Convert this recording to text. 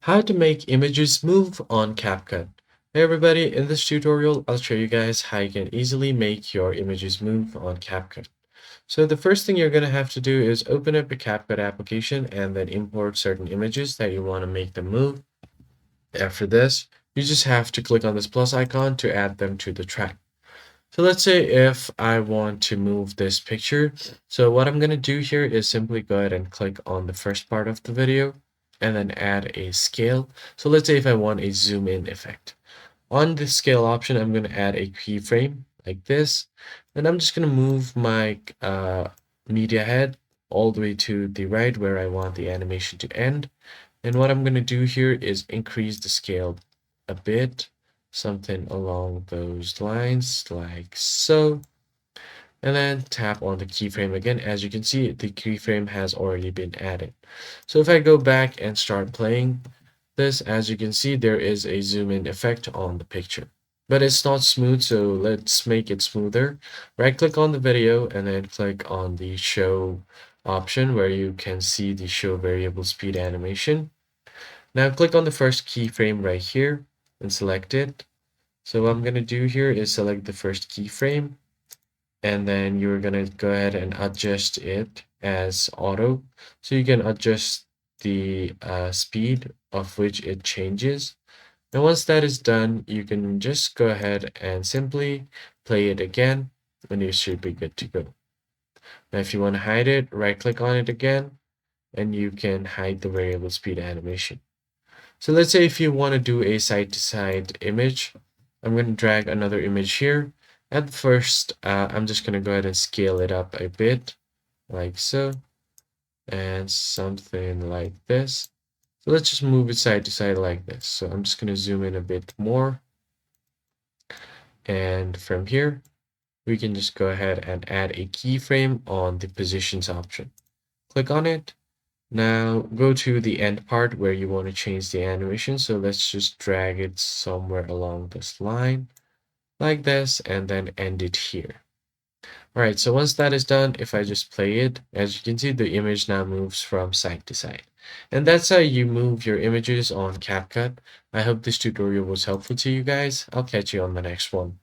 How to make images move on CapCut. Hey everybody, in this tutorial, I'll show you guys how you can easily make your images move on CapCut. So the first thing you're going to have to do is open up your CapCut application and then import certain images that you want to make them move. After this, you just have to click on this plus icon to add them to the track. So let's say if I want to move this picture. So what I'm going to do here is simply go ahead and click on the first part of the video and then add a scale. So let's say if I want a zoom in effect. On the scale option, I'm going to add a keyframe like this. And I'm just going to move my media head all the way to the right where I want the animation to end. And what I'm going to do here is increase the scale a bit, something along those lines, like so. And then tap on the keyframe again. As you can see, the keyframe has already been added. So if I go back and start playing this, as you can see, there is a zoom in effect on the picture. But it's not smooth, so let's make it smoother. Right click on the video and then click on the show option where you can see the show variable speed animation. Now click on the first keyframe right here and select it. So what I'm going to do here is select the first keyframe and then you're going to go ahead and adjust it as auto. So you can adjust the speed of which it changes. And once that is done, you can just go ahead and simply play it again and you should be good to go. Now if you want to hide it, right click on it again and you can hide the variable speed animation. So let's say if you want to do a side-to-side image, I'm going to drag another image here. At first, I'm just going to go ahead and scale it up a bit, like so, and something like this. So let's just move it side to side like this. So I'm just going to zoom in a bit more. And from here, we can just go ahead and add a keyframe on the positions option. Click on it. Now go to the end part where you want to change the animation. So let's just drag it somewhere along this line like this and then end it here. All right, so once that is done, if I just play it, as you can see, the image now moves from side to side. And that's how you move your images on CapCut. I hope this tutorial was helpful to you guys. I'll catch you on the next one.